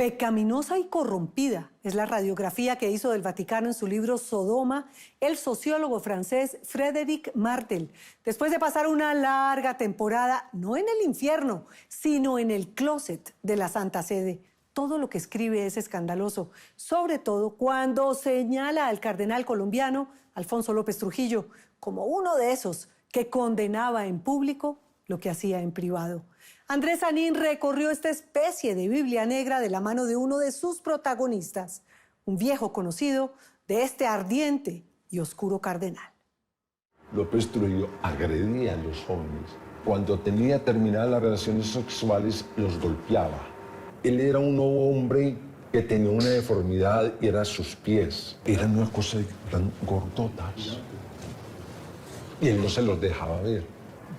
Pecaminosa y corrompida es la radiografía que hizo del Vaticano en su libro Sodoma el sociólogo francés Frédéric Martel, después de pasar una larga temporada, no en el infierno, sino en el closet de la Santa Sede. Todo lo que escribe es escandaloso, sobre todo cuando señala al cardenal colombiano Alfonso López Trujillo como uno de esos que condenaba en público lo que hacía en privado. Andrés Sanín recorrió esta especie de Biblia negra de la mano de uno de sus protagonistas, un viejo conocido de este ardiente y oscuro cardenal. López Trujillo agredía a los jóvenes. Cuando tenía terminadas las relaciones sexuales, los golpeaba. Él era un hombre que tenía una deformidad y eran sus pies. Eran una cosa tan gordotas. Y él no se los dejaba ver.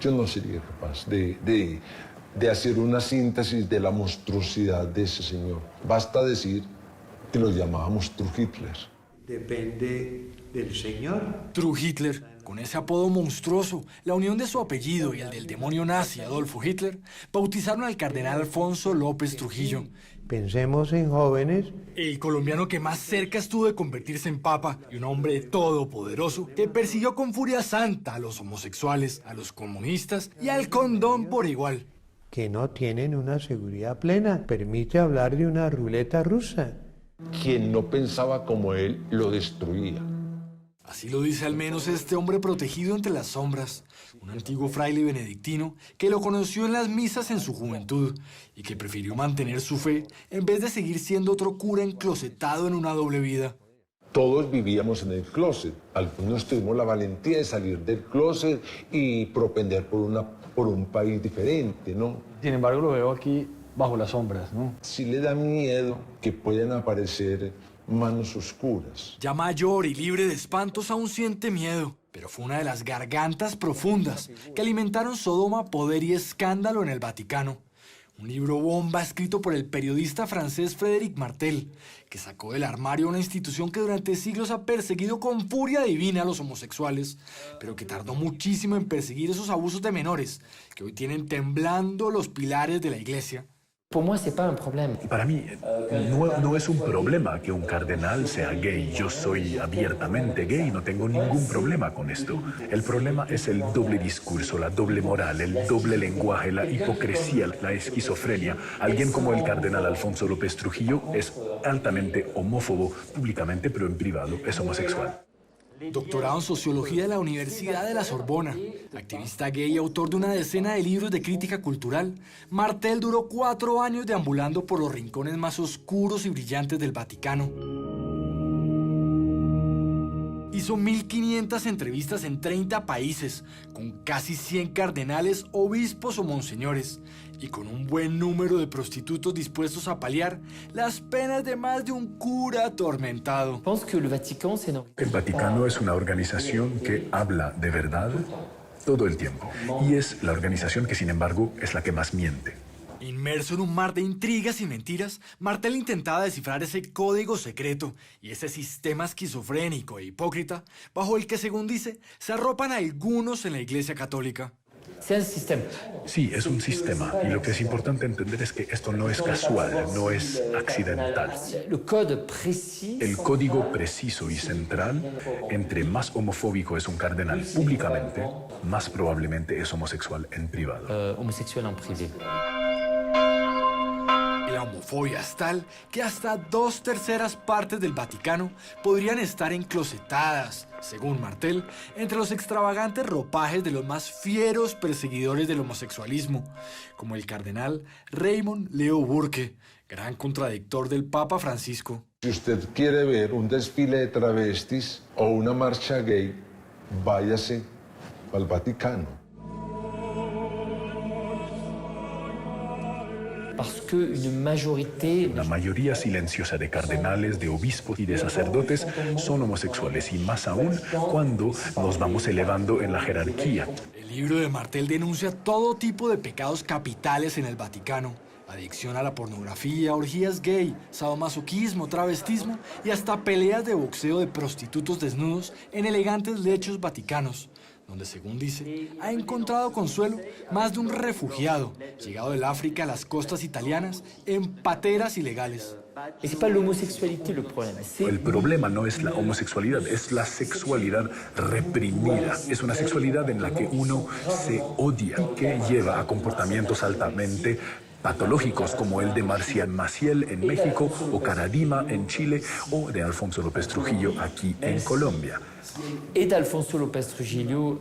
Yo no sería capaz de hacer una síntesis de la monstruosidad de ese señor. Basta decir que lo llamábamos Trujhitler. Depende del señor. Trujhitler, con ese apodo monstruoso, la unión de su apellido y el del demonio nazi Adolfo Hitler, bautizaron al cardenal Alfonso López Trujillo. Pensemos en jóvenes. El colombiano que más cerca estuvo de convertirse en papa y un hombre todopoderoso que persiguió con furia santa a los homosexuales, a los comunistas y al condón por igual. Que no tienen una seguridad plena. Permite hablar de una ruleta rusa. Quien no pensaba como él lo destruía. Así lo dice al menos este hombre protegido entre las sombras, un antiguo fraile benedictino que lo conoció en las misas en su juventud y que prefirió mantener su fe en vez de seguir siendo otro cura enclosetado en una doble vida. Todos vivíamos en el closet. Algunos tuvimos la valentía de salir del closet y propender por un país diferente, ¿no? Sin embargo, lo veo aquí bajo las sombras, ¿no? Sí le da miedo que puedan aparecer manos oscuras. Ya mayor y libre de espantos aún siente miedo, pero fue una de las gargantas profundas que alimentaron Sodoma, poder y escándalo en el Vaticano. Un libro bomba escrito por el periodista francés Frédéric Martel, que sacó del armario una institución que durante siglos ha perseguido con furia divina a los homosexuales, pero que tardó muchísimo en perseguir esos abusos de menores, que hoy tienen temblando los pilares de la iglesia. Para mí no es un problema que un cardenal sea gay. Yo soy abiertamente gay y no tengo ningún problema con esto. El problema es el doble discurso, la doble moral, el doble lenguaje, la hipocresía, la esquizofrenia. Alguien como el cardenal Alfonso López Trujillo es altamente homófobo públicamente, pero en privado es homosexual. Doctorado en Sociología de la Universidad de la Sorbona, activista gay y autor de una decena de libros de crítica cultural, Martel duró 4 años deambulando por los rincones más oscuros y brillantes del Vaticano. Hizo 1.500 entrevistas en 30 países, con casi 100 cardenales, obispos o monseñores, y con un buen número de prostitutos dispuestos a paliar las penas de más de un cura atormentado. El Vaticano es una organización que habla de verdad todo el tiempo, y es la organización que, sin embargo, es la que más miente. Inmerso en un mar de intrigas y mentiras, Martel intentaba descifrar ese código secreto y ese sistema esquizofrénico e hipócrita bajo el que, según dice, se arropan algunos en la Iglesia Católica. Sí, es un sistema, y lo que es importante entender es que esto no es casual, no es accidental. El código preciso y central, entre más homofóbico es un cardenal públicamente, más probablemente es homosexual en privado. La homofobia es tal que hasta 2/3 partes del Vaticano podrían estar enclosetadas, según Martel, entre los extravagantes ropajes de los más fieros perseguidores del homosexualismo, como el cardenal Raymond Leo Burke, gran contradictor del Papa Francisco. Si usted quiere ver un desfile de travestis o una marcha gay, váyase al Vaticano. La mayoría silenciosa de cardenales, de obispos y de sacerdotes son homosexuales, y más aún cuando nos vamos elevando en la jerarquía. El libro de Martel denuncia todo tipo de pecados capitales en el Vaticano: adicción a la pornografía, orgías gay, sadomasoquismo, travestismo y hasta peleas de boxeo de prostitutos desnudos en elegantes lechos vaticanos, donde, según dice, ha encontrado consuelo más de un refugiado llegado del África a las costas italianas en pateras ilegales. El problema no es la homosexualidad, es la sexualidad reprimida. Es una sexualidad en la que uno se odia, que lleva a comportamientos altamente patológicos como el de Marcial Maciel en México o Caradima en Chile o de Alfonso López Trujillo aquí en Colombia.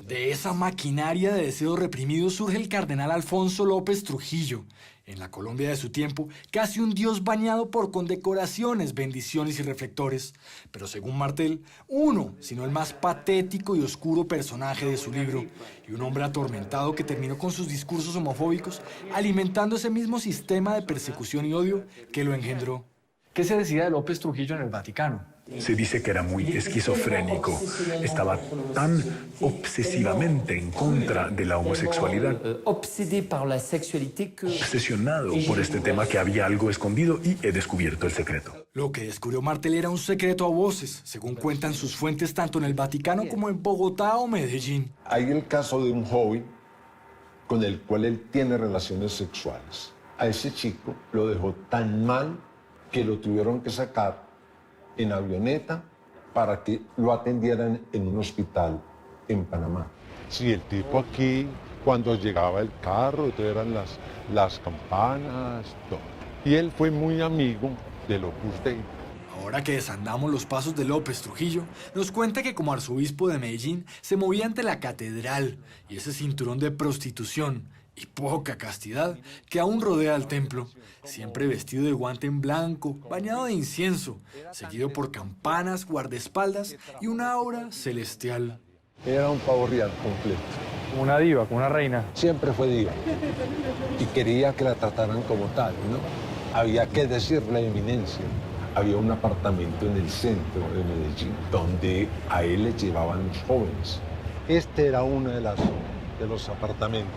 De esa maquinaria de deseos reprimidos surge el cardenal Alfonso López Trujillo, en la Colombia de su tiempo, casi un dios bañado por condecoraciones, bendiciones y reflectores. Pero según Martel, uno, sino el más patético y oscuro personaje de su libro, y un hombre atormentado que terminó con sus discursos homofóbicos, alimentando ese mismo sistema de persecución y odio que lo engendró. ¿Qué se decía de López Trujillo en el Vaticano? Se dice que era muy esquizofrénico, estaba tan obsesivamente en contra de la homosexualidad, obsesionado por este tema que había algo escondido y he descubierto el secreto. Lo que descubrió Martel era un secreto a voces, según cuentan sus fuentes tanto en el Vaticano como en Bogotá o Medellín. Hay el caso de un joven con el cual él tiene relaciones sexuales. A ese chico lo dejó tan mal que lo tuvieron que sacar en avioneta para que lo atendieran en un hospital en Panamá. Sí, el tipo aquí, cuando llegaba el carro, todo eran las campanas, todo. Y él fue muy amigo del Opus Dei. Ahora que desandamos los pasos de López Trujillo, nos cuenta que como arzobispo de Medellín se movía ante la catedral y ese cinturón de prostitución y poca castidad que aún rodea el templo, siempre vestido de guante en blanco, bañado de incienso, seguido por campanas, guardaespaldas y una aura celestial. Era un pavo real completo. Como una diva, como una reina. Siempre fue diva. Y quería que la trataran como tal, ¿no? Había que decir la eminencia. Había un apartamento en el centro de Medellín donde a él le llevaban los jóvenes. Este era uno de los apartamentos.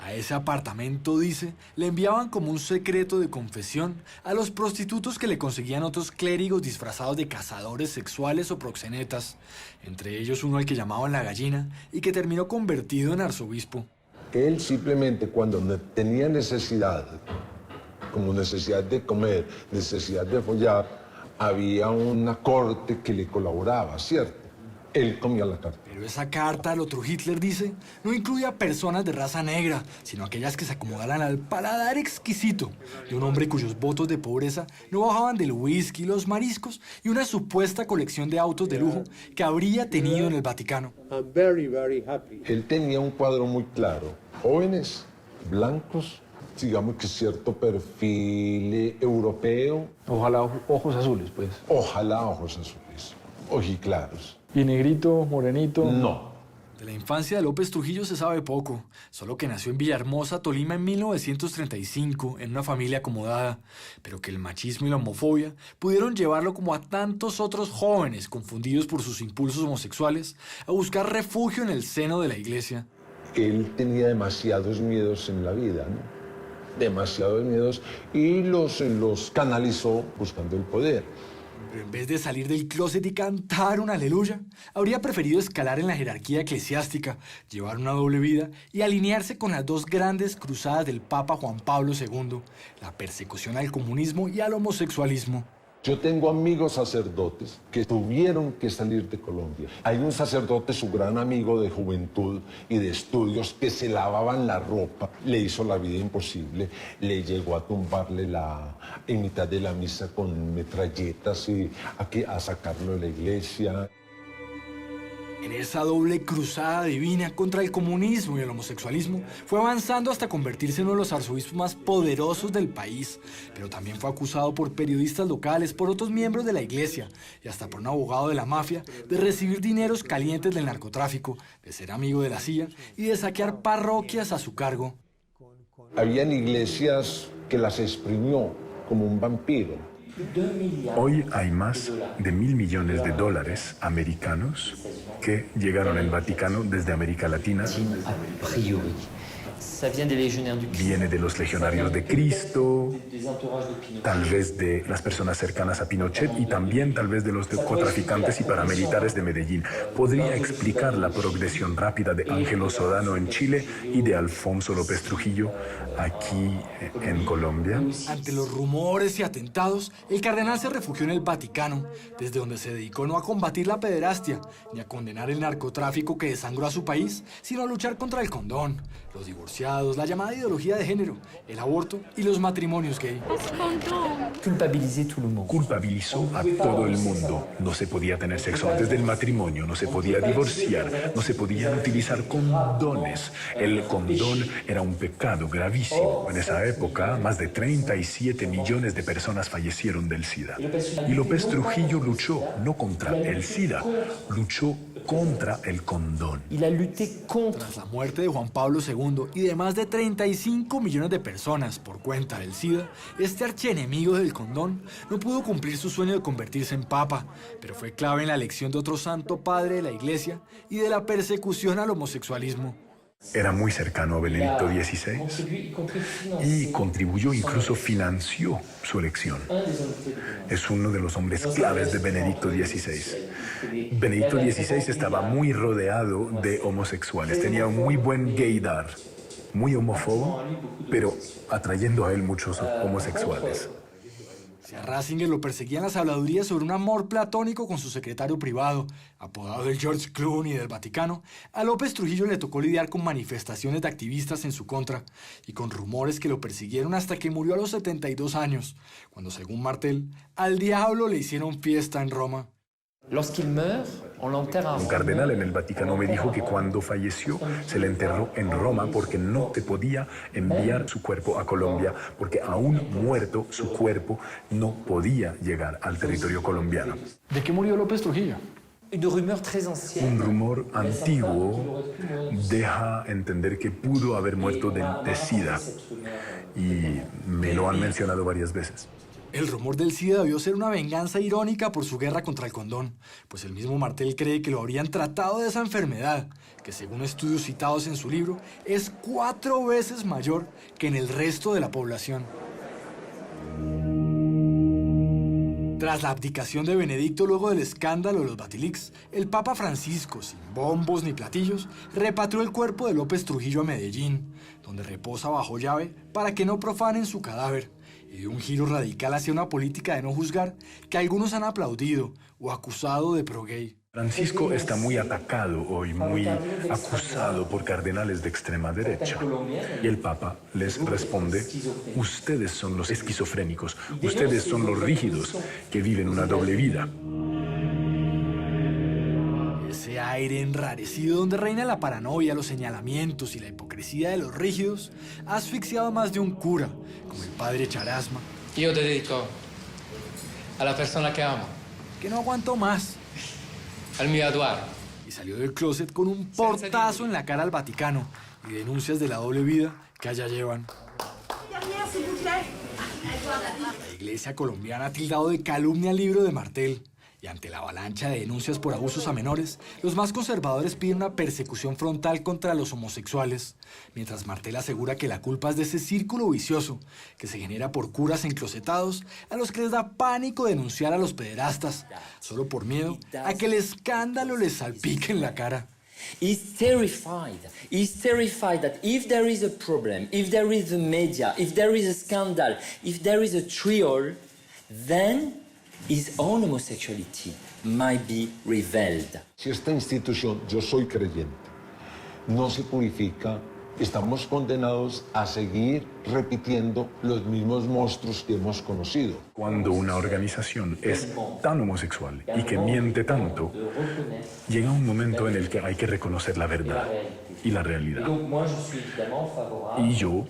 A ese apartamento, dice, le enviaban como un secreto de confesión a los prostitutos que le conseguían otros clérigos disfrazados de cazadores sexuales o proxenetas, entre ellos uno al que llamaban la gallina y que terminó convertido en arzobispo. Él simplemente cuando tenía necesidad, como necesidad de comer, necesidad de follar, había una corte que le colaboraba, ¿cierto? Él comía la carta. Pero esa carta, el otro Hitler dice, no incluía personas de raza negra, sino aquellas que se acomodaran al paladar exquisito de un hombre cuyos votos de pobreza no bajaban del whisky, los mariscos y una supuesta colección de autos de lujo que habría tenido en el Vaticano. Él tenía un cuadro muy claro. Jóvenes, blancos, digamos que cierto perfil europeo. Ojalá ojos azules, pues. Ojalá ojos azules, ojiclaros. ¿Y negrito, morenito? No. De la infancia de López Trujillo se sabe poco, solo que nació en Villahermosa, Tolima, en 1935, en una familia acomodada, pero que el machismo y la homofobia pudieron llevarlo, como a tantos otros jóvenes confundidos por sus impulsos homosexuales, a buscar refugio en el seno de la iglesia. Él tenía demasiados miedos en la vida, ¿no? Demasiados miedos, y los canalizó buscando el poder. Pero en vez de salir del closet y cantar un aleluya, habría preferido escalar en la jerarquía eclesiástica, llevar una doble vida y alinearse con las dos grandes cruzadas del Papa Juan Pablo II, la persecución al comunismo y al homosexualismo. Yo tengo amigos sacerdotes que tuvieron que salir de Colombia. Hay un sacerdote, su gran amigo de juventud y de estudios, que se lavaban la ropa, le hizo la vida imposible, le llegó a tumbarle en mitad de la misa con metralletas y a sacarlo de la iglesia. En esa doble cruzada divina contra el comunismo y el homosexualismo, fue avanzando hasta convertirse en uno de los arzobispos más poderosos del país, pero también fue acusado por periodistas locales, por otros miembros de la iglesia y hasta por un abogado de la mafia de recibir dineros calientes del narcotráfico, de ser amigo de la CIA y de saquear parroquias a su cargo. Habían iglesias que las exprimió como un vampiro. Hoy hay más de $1.000 millones americanos que llegaron al Vaticano desde América Latina. Viene de los legionarios de Cristo, tal vez de las personas cercanas a Pinochet y también tal vez de los narcotraficantes y paramilitares de Medellín. Podría explicar la progresión rápida de Ángelo Sodano en Chile y de Alfonso López Trujillo aquí en Colombia. Ante los rumores y atentados, el cardenal se refugió en el Vaticano, desde donde se dedicó no a combatir la pederastia, ni a condenar el narcotráfico que desangró a su país, sino a luchar contra el condón, los divorciados, la llamada ideología de género, el aborto y los matrimonios gay. Culpabilizó a todo el mundo. No se podía tener sexo antes del matrimonio, no se podía divorciar, no se podían utilizar condones. El condón era un pecado gravísimo. En esa época, más de 37 millones de personas fallecieron del SIDA. Y López Trujillo luchó no contra el SIDA, luchó contra el condón. Tras la muerte de Juan Pablo II y de más de 35 millones de personas por cuenta del SIDA, este archienemigo del condón no pudo cumplir su sueño de convertirse en papa, pero fue clave en la elección de otro santo padre de la Iglesia y de la persecución al homosexualismo. Era muy cercano a Benedicto XVI y contribuyó, incluso financió su elección. Es uno de los hombres claves de Benedicto XVI. Benedicto XVI estaba muy rodeado de homosexuales, tenía un muy buen gaydar, muy homófobo, pero atrayendo a él muchos homosexuales. Si a Ratzinger lo perseguían las habladurías sobre un amor platónico con su secretario privado, apodado el George Clooney del Vaticano, a López Trujillo le tocó lidiar con manifestaciones de activistas en su contra y con rumores que lo persiguieron hasta que murió a los 72 años, cuando, según Martel, al diablo le hicieron fiesta en Roma. Un cardenal en el Vaticano me dijo que cuando falleció se le enterró en Roma porque no se podía enviar su cuerpo a Colombia, porque aún muerto su cuerpo no podía llegar al territorio colombiano. ¿De qué murió López Trujillo? Un rumor antiguo deja entender que pudo haber muerto de SIDA y me lo han mencionado varias veces. El rumor del SIDA debió ser una venganza irónica por su guerra contra el condón, pues el mismo Martel cree que lo habrían tratado de esa enfermedad, que según estudios citados en su libro, es 4 veces mayor que en el resto de la población. Tras la abdicación de Benedicto luego del escándalo de los Batilix, el Papa Francisco, sin bombos ni platillos, repatrió el cuerpo de López Trujillo a Medellín, donde reposa bajo llave para que no profanen su cadáver, y dio un giro radical hacia una política de no juzgar que algunos han aplaudido o acusado de pro-gay. Francisco está muy atacado hoy, muy acusado por cardenales de extrema derecha. Y el Papa les responde: ustedes son los esquizofrénicos, ustedes son los rígidos que viven una doble vida. Ese aire enrarecido donde reina la paranoia, los señalamientos y la hipocresía de los rígidos ha asfixiado a más de un cura, como el padre Charasma. Yo te dedico a la persona que amo, Que no aguantó más al mio Eduardo. y salió del closet con un portazo en la cara al Vaticano y denuncias de la doble vida que allá llevan. La Iglesia colombiana ha tildado de calumnia el libro de Martel. Y ante la avalancha de denuncias por abusos a menores, los más conservadores piden una persecución frontal contra los homosexuales, mientras Martel asegura que la culpa es de ese círculo vicioso que se genera por curas enclosetados a los que les da pánico denunciar a los pederastas, solo por miedo a que el escándalo les salpique en la cara. He's terrified. He's terrified that if there is a problem, if there is a media, if there is a scandal, if there is a trial, then his own homosexuality might be revealed. Si esta institución, yo soy creyente, no se purifica, estamos condenados a seguir repitiendo los mismos monstruos que hemos conocido. Cuando una organización es tan homosexual y que miente tanto, llega un momento en el que hay que reconocer la verdad y la realidad. Y yo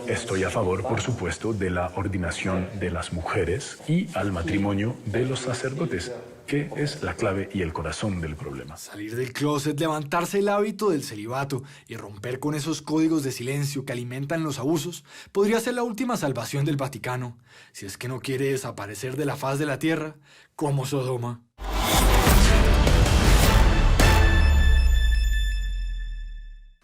estoy a favor, por supuesto, de la ordenación de las mujeres y al matrimonio de los sacerdotes, que es la clave y el corazón del problema. Salir del closet, levantarse el hábito del celibato y romper con esos códigos de silencio que alimentan los abusos podría ser la última salvación del Vaticano, si es que no quiere desaparecer de la faz de la tierra como Sodoma.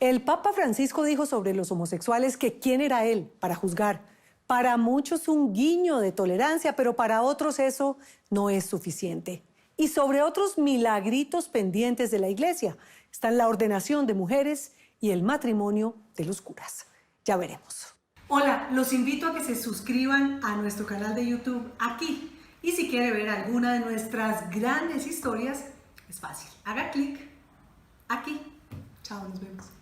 El Papa Francisco dijo sobre los homosexuales que quién era él para juzgar. Para muchos un guiño de tolerancia, pero para otros eso no es suficiente. Y sobre otros milagritos pendientes de la Iglesia están la ordenación de mujeres y el matrimonio de los curas. Ya veremos. Hola, los invito a que se suscriban a nuestro canal de YouTube aquí. Y si quiere ver alguna de nuestras grandes historias, es fácil. Haga clic aquí. Chao, nos vemos.